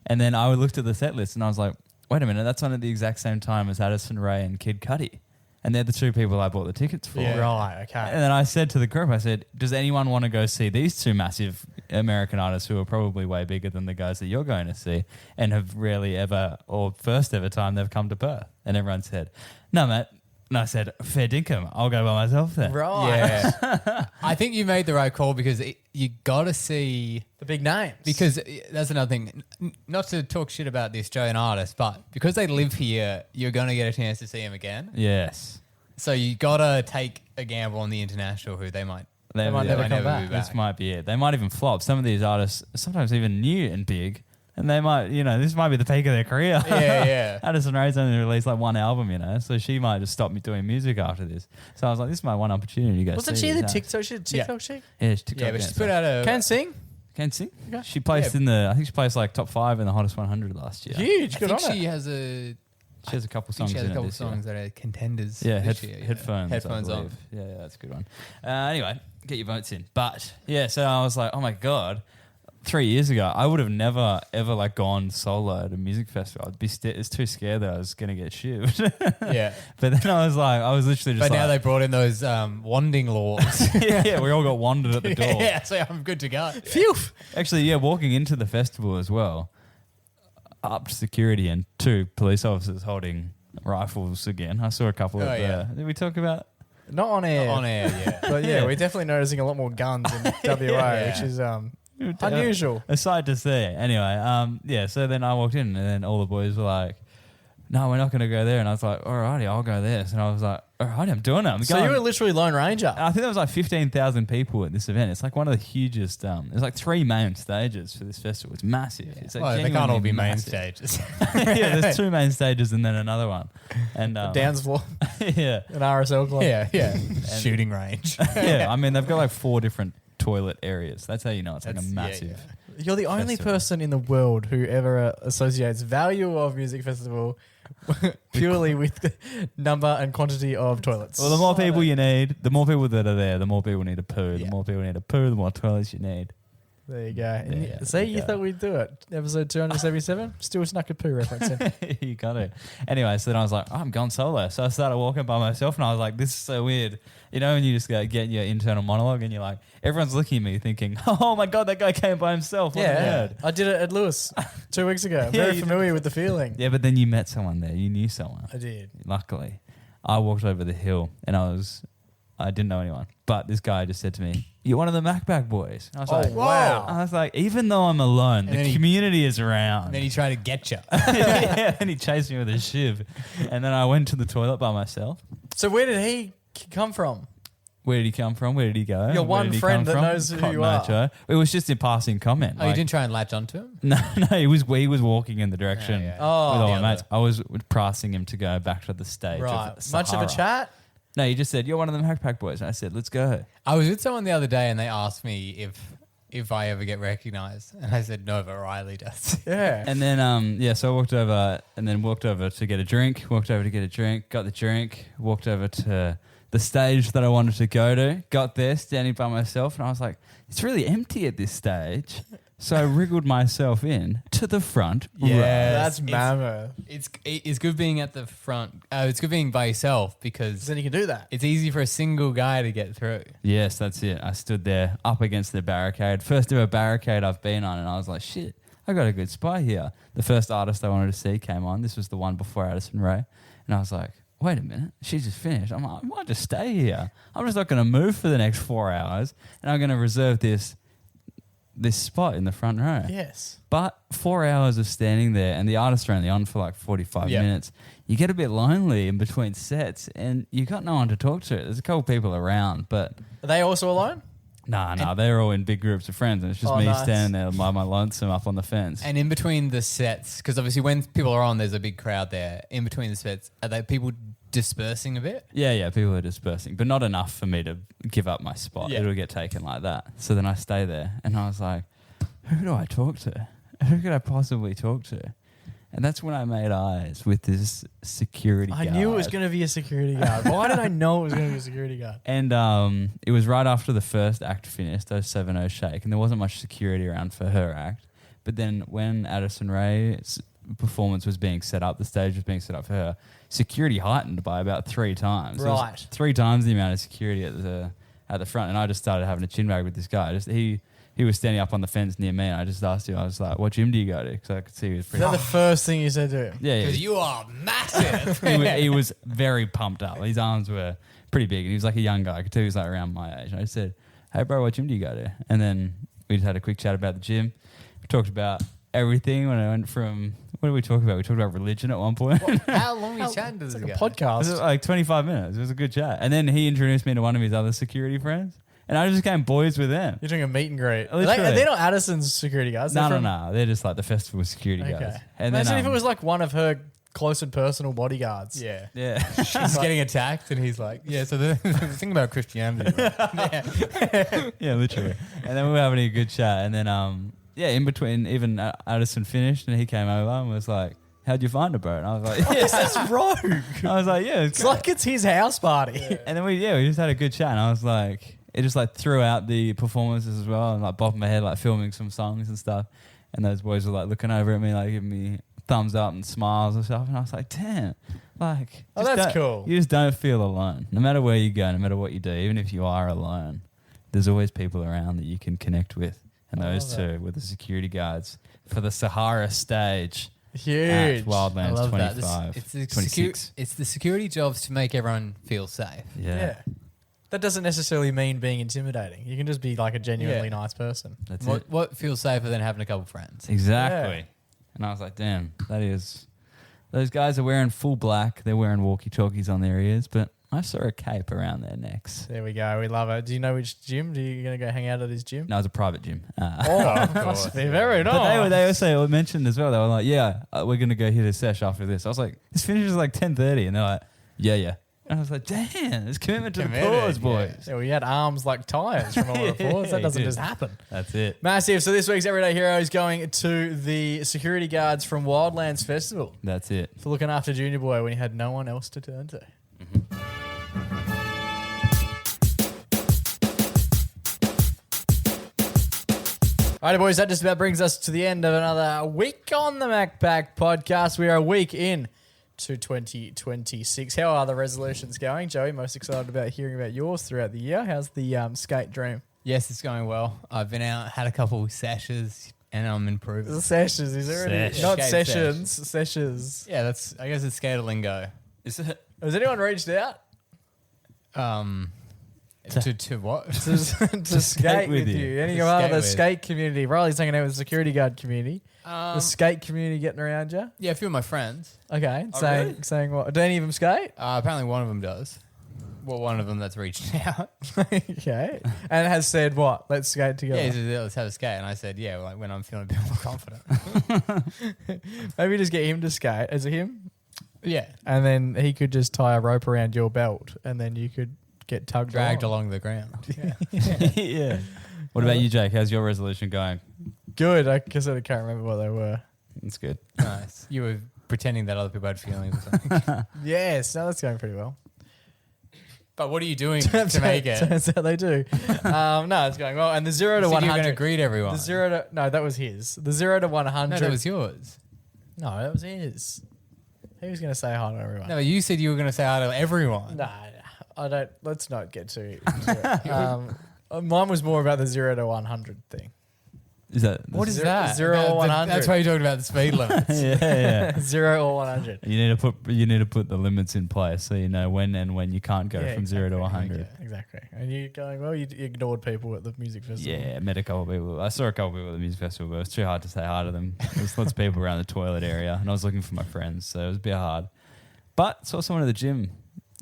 And then I looked at the set list and I was like, wait a minute, that's on at the exact same time as Addison Rae and Kid Cudi. And they're the two people I bought the tickets for. Yeah. Right, okay. And then I said to the group, I said, does anyone want to go see these two massive American artists who are probably way bigger than the guys that you're going to see and have rarely ever, or first ever time they've come to Perth? And everyone said, no, mate. And I said, fair dinkum, I'll go by myself then. Right. Yeah. I think you made the right call because you got to see... The big names. Because that's another thing. Not to talk shit about the Australian artists, but because they live here, you're going to get a chance to see them again. Yes. So you got to take a gamble on the international who they might might never come back. be This might be it. They might even flop. Some of these artists, sometimes even new and big, and they might, this might be the peak of their career. Yeah. Addison Rae's only released like one album, so she might just stop me doing music after this. So I was like, this is my one opportunity to go Wasn't see she these the acts. TikTok? She TikTok chick? Yeah, she's TikTok Yeah, but she's dancer. put out a... Can sing? Can sing. Okay. She placed I think she placed like top 5 in the hottest 100 last year. Huge. I Good think on she her. has a... She has a couple I think songs she has in a it couple this songs that are contenders. year. Yeah, this year, headphones. Headphones I on. believe. Yeah, that's a good one. Anyway, get your votes in. But yeah, so I was like, oh my God. 3 years ago, I would have never ever like gone solo at a music festival. I'd be it's too scared that I was gonna get shivved. Yeah. But then I was literally just But now they like, brought in those wanding laws. yeah, we all got wandered at the door. Yeah, so I'm good to go. Phew. Actually, yeah, walking into the festival as well, up security and 2 police officers holding rifles again. I saw a couple of. yeah. Did we talk about? Not on air. On air, yeah. But yeah, Yeah. we're definitely noticing a lot more guns in WA, Yeah. which is unusual. A sight to see. Anyway, yeah. So then I walked in, and then all the boys were like, "No, we're not going to go there." And I was like, "Alrighty, I'll go there." And I was like, "Alrighty, I'm doing it." I'm So going. you were literally Lone Ranger. And I think there was like 15,000 people at this event. It's like one of the hugest. There's like 3 main stages for this festival. It's massive. It's like Well, they can't all be main massive. stages. Yeah, there's 2 main stages and then another one. And Dance floor, yeah, an RSL club. yeah. Shooting range. yeah. I mean, they've got like 4 different toilet areas. That's how you know it's like a That's- yeah, massive. You're the only Festival. person in the world who ever associates value of music festival purely with the number and quantity of toilets. Well, the more people you need, the more people that are there, the more people need to poo. The Yeah. more people need to poo, the more toilets you need. There you go. And Yeah, see, there you you go. thought we'd do it. Episode 277, still snuck a poo reference in. You got it. Anyway, so then I was like, oh, I'm going solo. So I started walking by myself and I was like, this is so weird. You know, when you just get your internal monologue and you're like, everyone's looking at me thinking, oh my God, that guy came by himself. What a Yeah, nerd. I did it at Lewis 2 weeks ago. I'm Yeah, very you familiar with the feeling. Yeah, but then you met someone there. You knew someone. I did. Luckily. I walked over the hill and I was I didn't know anyone. But this guy just said to me, "You're one of the MacBack boys." I was like, wow. I was like, even though I'm alone, And then the he- community is around. And then he tried to get you. Yeah, and he chased me with a shiv. And then I went to the toilet by myself. So where did he come from? Where did he come from? Where did he go? Your Where one did he friend come that from? knows who God you no, are. Joe. It was just a passing comment. Oh, you didn't try and latch onto him? No, he was walking in the direction Yeah, yeah. with Oh, all the my mates. other. I was passing him to go back to the stage. right. Of Much of a Sahara. chat? No, he just said, "You're one of them Hackpack boys." And I said, "Let's go." I was with someone the other day and they asked me if I ever get recognised. And I said, no, but Riley does. Yeah. And then, so I walked over to get a drink, got the drink, walked over to the stage that I wanted to go to, got there, standing by myself, and I was like, it's really empty at this stage. So I wriggled myself in to the front row. That's mammoth. It's good being at the front. It's good being by yourself because Then you can do that. it's easy for a single guy to get through. Yes, that's it. I stood there up against the barricade. First ever barricade I've been on, and I was like, shit, I got a good spot here. The first artist I wanted to see came on. This was the one before Addison Rae. And I was like, wait a minute, she just finished. I'm like, I might just stay here. I'm just not going to move for the next 4 hours, and I'm going to reserve this spot in the front row. Yes. But 4 hours of standing there, and the artists are only on for like 45 Yeah. minutes, you get a bit lonely in between sets, and you got no one to talk to. There's a couple people around, but Are they also alone? nah, they're all in big groups of friends, and it's just Oh, me nice. standing there by my lonesome up on the fence. And in between the sets, because obviously when people are on, there's a big crowd there. In between the sets, are they people dispersing a bit? Yeah, people are dispersing, but not enough for me to give up my spot. Yeah. It'll get taken like that. So then I stay there, and I was like, who do I talk to? Who could I possibly talk to? And that's when I made eyes with this security I guard. knew it was going to be a security guard. Why did I know it was going to be a security guard? And it was right after the first act finished, 070 Shake, and there wasn't much security around for her act. But then when Addison Rae's performance was being set up, the stage was being set up for her, security heightened by about 3 times. There was Right. 3 times the amount of security at the front, and I just started having a chin wag with this guy. He was standing up on the fence near me, and I just asked him, I was like, what gym do you go to? Because I could see he was Is pretty... that the first thing you said to him? Yeah, Because you are massive. he was very pumped up. His arms were pretty big, and he was like a young guy. I could tell he was like around my age. And I just said, hey, bro, what gym do you go to? And then we just had a quick chat about the gym. We talked about everything. When I went from... What did we talk about? We talked about religion at one point. How long are you chatting to this It's like guy? a It was podcast. like 25 minutes. It was a good chat. And then he introduced me to one of his other security friends, and I just became boys with them. You're doing a meet and greet. Literally. They're not Addison's security guards. They're No. They're just like the festival security Okay. guys. And Imagine then, if it was like one of her close and personal bodyguards. Yeah. yeah. He's getting attacked and he's like, yeah, so the thing about Christianity. Yeah, literally. And then we were having a good chat. And then, in between, even Addison finished, and he came over and was like, how'd you find it, bro? And I was like, Yes, that's rogue. I was like, yeah, It's like it's his house party. And then we just had a good chat, and I was like, it just like threw out the performances as well, and like bopping my head, like filming some songs and stuff. And those boys were like looking over at me, like giving me thumbs up and smiles and stuff. And I was like, damn, like, Oh, just that's don't- cool. You just don't feel alone, no matter where you go, no matter what you do, even if you are alone. There's always people around that you can connect with, and I those love two were the security guards for the Sahara stage. Huge. At Wildlands I love 25, that. It's the 26. it's the security jobs to make everyone feel safe. Yeah. That doesn't necessarily mean being intimidating. You can just be like a genuinely Yeah. nice person. That's it. What feels safer than having a couple friends? Exactly. Yeah. And I was like, damn, that is... Those guys are wearing full black. They're wearing walkie-talkies on their ears, but I saw a cape around their necks. There we go. We love it. Do you know which gym? Are you going to go hang out at his gym? No, it was a private gym. Oh, must be very nice. But they also mentioned as well, they were like, yeah, we're going to go hit a sesh after this. I was like, this finishes like 10:30. And they're like, yeah. And I was like, damn, there's commitment to the Committed, cause, boys. Yeah, we had arms like tires from all the forwards. That Yeah, doesn't you just did. happen. That's it. Massive. So this week's Everyday Hero is going to the security guards from Wildlands Festival That's it. for looking after Junior Boy when he had no one else to turn to. Alrighty, boys, that just about brings us to the end of another week on the MacPack podcast. We are a week in to 2026. How are the resolutions going? Joey, most excited about hearing about yours throughout the year. How's the skate dream? Yes, it's going well. I've been out, had a couple of sessions, and I'm improving. The sessions, is there any? Sesh. Not Skate sessions, sessions. Yeah, I guess it's skater lingo. Is it? Has anyone reached out? To what? to skate with you. Any To part of skate the with. skate community. Riley's hanging out with the security guard community. The skate community getting around you. Yeah, a few of my friends. Okay, Oh, saying what? Do any of them skate? Apparently one of them does. Well, one of them that's reached out. Okay, and has said what? Let's skate together. Yeah, he said, let's have a skate. And I said, yeah, like when I'm feeling a bit more confident. Maybe just get him to skate. Is it him? Yeah. And then he could just tie a rope around your belt, and then you could get Dragged along. along the ground. Yeah. Yeah. What about you, Jake? How's your resolution going? Good. I guess I can't remember what they were. It's good. Nice. You were pretending that other people had feelings or something. Yes, no, that's going pretty well. But what are you doing to make it? Turns out they do. No, it's going well. And the 0 to You said you were 100. going to greet everyone. The 0 to no, that was his. The 0 to 100. No, that was yours. No, that was his. He was going to say hi to everyone. No, but you said you were going to say hi to everyone. No, I don't. Let's not get too into it. Mine was more about the 0 to 100 thing. Is that What is Zero- that? 0 or 100. That's why you're talking about the speed limits. yeah. 0 or 100. You need to put the limits in place so you know when you can't go from 0 to 100. Okay. Exactly. And you're going, well, you ignored people at the music festival. Yeah, met a couple of people. I saw a couple of people at the music festival, but it was too hard to say hi to them. There's lots of people around the toilet area, and I was looking for my friends, so it was a bit hard. But saw someone at the gym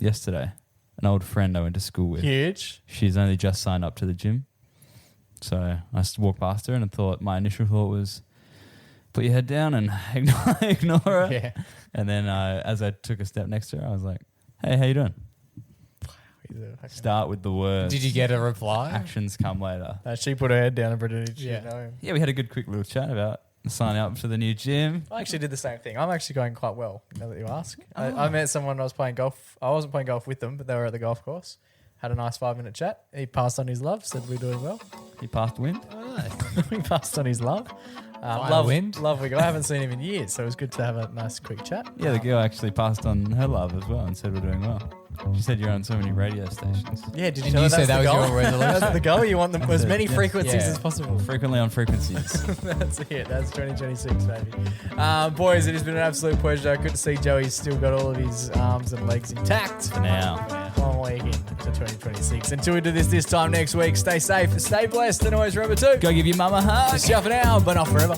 yesterday, an old friend I went to school with. Huge. She's only just signed up to the gym. So I just walked past her and my initial thought was, put your head down and ignore her. Yeah. And then as I took a step next to her, I was like, hey, how you doing? Start with the words. Did you get a reply? Actions come later. She put her head down and pretended she Yeah. didn't know him. Yeah, we had a good quick little chat about signing up for the new gym. I actually did the same thing. I'm actually going quite well, now that you ask. I met someone I was playing golf. I wasn't playing golf with them, but they were at the golf course. Had a nice 5-minute chat. He passed on his love, said we're doing well. He passed wind. Oh, nice. We passed on his love. Fire wind? Lovely guy. I haven't seen him in years, so it was good to have a nice quick chat. Yeah, the girl actually passed on her love as well and said we're doing well. She said you're on so many radio stations. Yeah, did you And know you that's said that the was goal? your resolution? That's the goal. You want them as many Yeah. frequencies Yeah. as possible. Frequently on frequencies. That's it. That's 2026, baby. Boys, it has been an absolute pleasure. Good to see Joey's still got all of his arms and legs intact. For now. One week into 2026. Until we do this time next week, stay safe, stay blessed, and always remember to Go give your mum a hug. just shove it out, but not forever.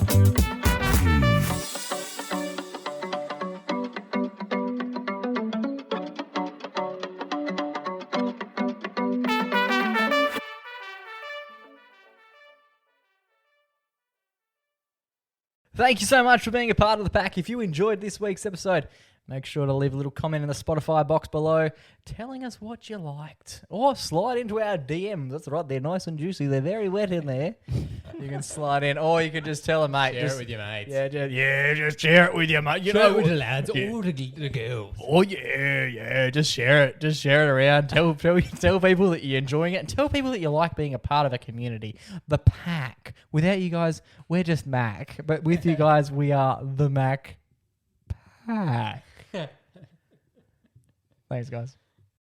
Thank you so much for being a part of the pack. If you enjoyed this week's episode, make sure to leave a little comment in the Spotify box below telling us what you liked. Or slide into our DMs. That's right, they're nice and juicy. They're very wet in there. You can slide in, or you can just tell a mate. Share just, it with your mates. just share it with your mate. You know, with the lads Yeah. or the girls. Oh yeah, just share it. Just share it around. Tell people that you're enjoying it, and tell people that you like being a part of a community. The pack. Without you guys, we're just Mac, but with you guys, we are the Mac Pack. Thanks, guys.